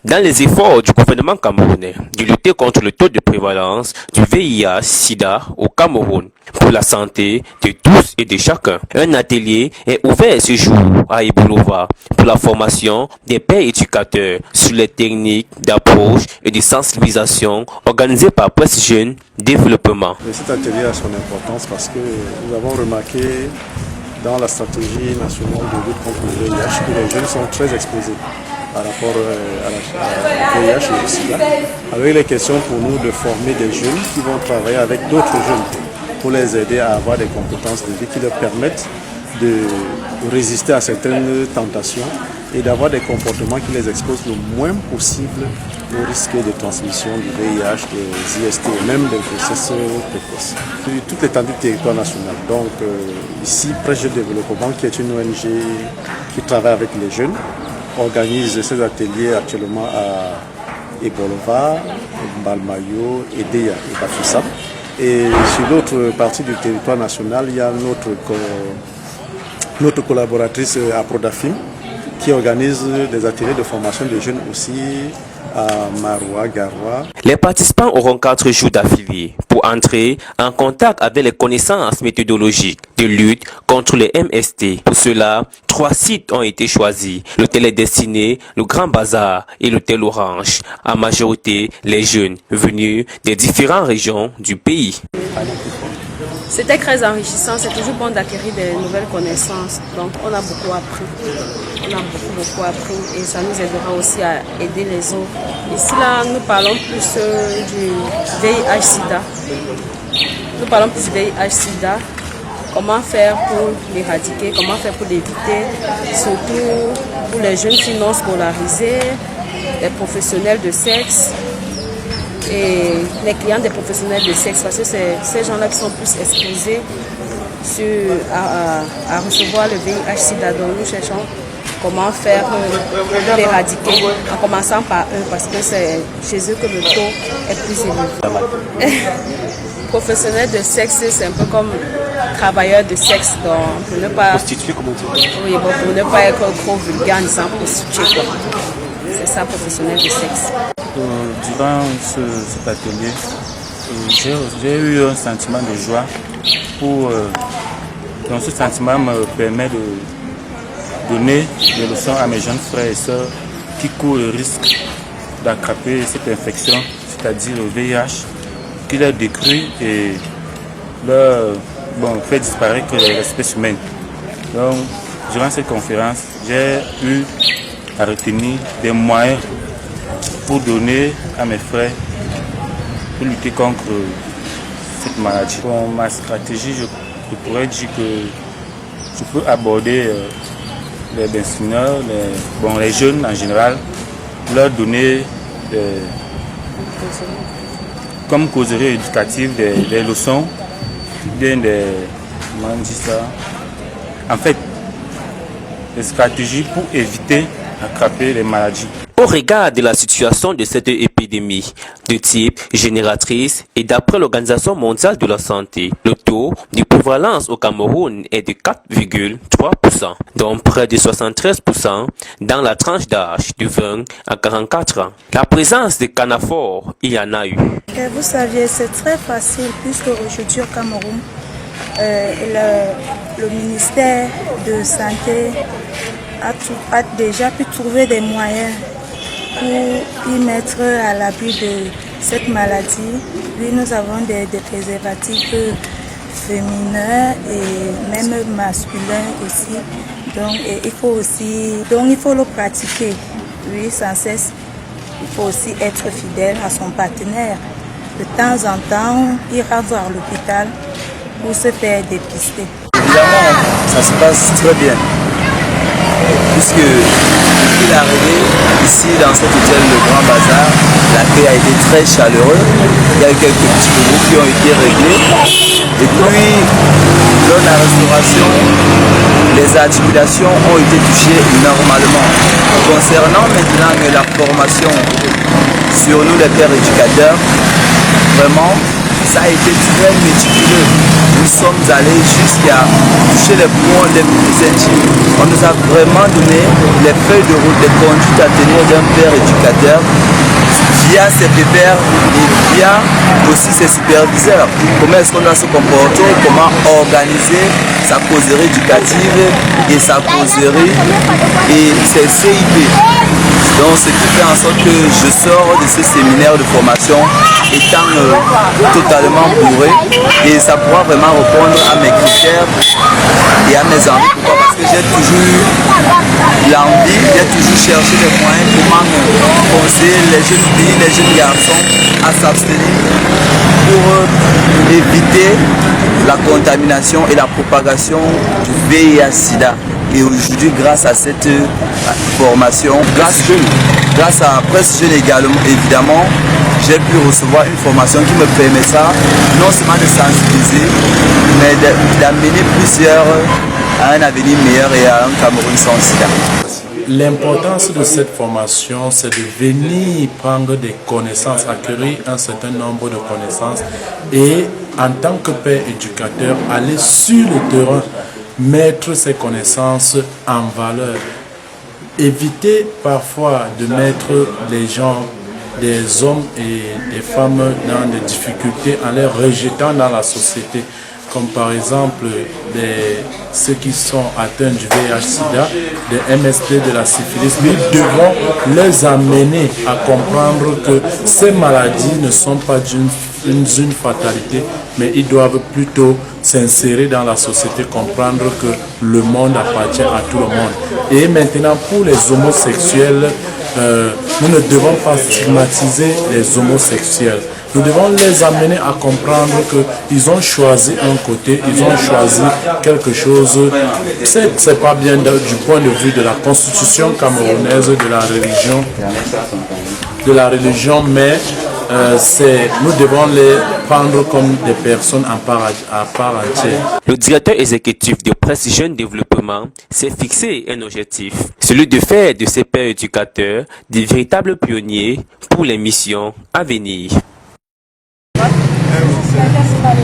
Dans les efforts du gouvernement camerounais de lutter contre le taux de prévalence du VIH-Sida au Cameroun pour la santé de tous et de chacun, un atelier est ouvert ce jour à Ibolova pour la formation des pères éducateurs sur les techniques d'approche et de sensibilisation organisées par Presse Jeune Développement. Cet atelier a son importance parce que nous avons remarqué dans la stratégie nationale de lutte contre le VIH que les jeunes sont très exposés par rapport à la VIH et au SIDA. Avec les questions pour nous de former des jeunes qui vont travailler avec d'autres jeunes pour les aider à avoir des compétences de vie qui leur permettent de résister à certaines tentations et d'avoir des comportements qui les exposent le moins possible au risque de transmission du VIH, des IST et même des grossesses précoces. Toute l'étendue du territoire national. Donc ici, Presse Jeune Développement, qui est une ONG qui travaille avec les jeunes, organise ces ateliers actuellement à Ibolova, Mbalmayo, Edea et Bafoussam. Et sur l'autre partie du territoire national, il y a notre collaboratrice à Prodafim qui organise des ateliers de formation de jeunes aussi à Maroua, Garoua. Les participants auront 4 jours d'affilée pour entrer en contact avec les connaissances méthodologiques de lutte contre les MST. Pour cela, 3 sites ont été choisis. L'hôtel est destiné, le Grand Bazar et l'hôtel Orange. En majorité, les jeunes venus des différentes régions du pays. C'était très enrichissant, c'est toujours bon d'acquérir des nouvelles connaissances. Donc on a beaucoup appris. On a beaucoup appris et ça nous aidera aussi à aider les autres. Ici là, nous parlons plus du VIH-Sida. Nous parlons plus du VIH-Sida. Comment faire pour l'éradiquer, comment faire pour l'éviter, surtout pour les jeunes qui non scolarisés, les professionnels de sexe et les clients des professionnels de sexe, parce que c'est ces gens-là qui sont plus exposés à recevoir le VIH-Sida. Donc nous cherchons comment faire pour l'éradiquer, en commençant par eux, parce que c'est chez eux que le taux est plus élevé. Professionnel de sexe, c'est un peu comme travailleur de sexe, donc pour ne pas... Prostituée, comment dire? Oui, bon, pour ne pas être trop vulgaire en disant prostituée, quoi. C'est ça, professionnel de sexe. Durant cet atelier, j'ai eu un sentiment de joie donc ce sentiment me permet de donner des leçons à mes jeunes frères et sœurs qui courent le risque d'attraper cette infection, c'est-à-dire le VIH, qui les détruit et leur fait disparaître l'espèce humaine. Donc, durant cette conférence, j'ai eu à retenir des moyens pour donner à mes frères pour lutter contre cette maladie. Pour ma stratégie, je pourrais dire que je peux aborder les baigneurs, les jeunes en général, leur donner comme causerie éducative des leçons, comment on dit ça? En fait, des stratégies pour éviter d'attraper les maladies. Au regard de la situation de cette épidémie de type génératrice et d'après l'Organisation mondiale de la santé, le taux de prévalence au Cameroun est de 4,3%, dont près de 73% dans la tranche d'âge de 20 à 44 ans. La présence de canaphores, il y en a eu. Et vous saviez, c'est très facile puisque aujourd'hui au Cameroun, le ministère de Santé a déjà pu trouver des moyens pour y mettre à l'abri de cette maladie. Oui, nous avons des préservatifs féminins et même masculins aussi. Donc il faut le pratiquer, oui, sans cesse. Il faut aussi être fidèle à son partenaire. De temps en temps, ira voir l'hôpital pour se faire dépister. Évidemment, ça se passe très bien. Puisque depuis l'arrivée ici dans cet hôtel Le Grand Bazar, l'accueil a été très chaleureux. Il y a eu quelques petits groupes qui ont été réglés. Et puis, lors de la restauration, les articulations ont été touchées normalement. Concernant maintenant la formation sur nous les pères éducateurs, vraiment, ça a été très méticuleux. Nous sommes allés jusqu'à toucher les points les plus intimes. On nous a vraiment donné les feuilles de route, les conduites à tenir d'un père éducateur via ses pépères et via aussi ses superviseurs. Comment est-ce qu'on doit se comporter, comment organiser sa causerie éducative et sa causerie et ses CIP. Donc ce qui fait en sorte que je sors de ce séminaire de formation étant totalement bourré et ça pourra vraiment répondre à mes critères et à mes envies. Pourquoi? Parce que j'ai toujours eu l'envie, j'ai toujours cherché des moyens comment conseiller les jeunes filles, les jeunes garçons à s'abstenir pour éviter la contamination et la propagation du VIH-Sida. Et aujourd'hui, grâce à cette formation, grâce à Presse Jeune également, évidemment, j'ai pu recevoir une formation qui me permet ça, non seulement de sensibiliser, mais d'amener plusieurs à un avenir meilleur et à un Cameroun sans sida. L'importance de cette formation, c'est de venir prendre des connaissances, acquérir un certain nombre de connaissances et en tant que père éducateur, aller sur le terrain, mettre ces connaissances en valeur. Éviter parfois de mettre les gens, des hommes et des femmes dans des difficultés en les rejetant dans la société. Comme par exemple ceux qui sont atteints du VIH-Sida, des MST, de la syphilis. Nous devons les amener à comprendre que ces maladies ne sont pas d'une fatalité, mais ils doivent plutôt s'insérer dans la société, comprendre que le monde appartient à tout le monde. Et maintenant, pour les homosexuels, nous ne devons pas stigmatiser les homosexuels. Nous devons les amener à comprendre qu'ils ont choisi un côté, ils ont choisi quelque chose. C'est pas bien du point de vue de la constitution camerounaise, de la religion, mais nous devons les prendre comme des personnes à part entière. Le directeur exécutif de Presse Jeune Développement s'est fixé un objectif, celui de faire de ces pères éducateurs des véritables pionniers pour les missions à venir.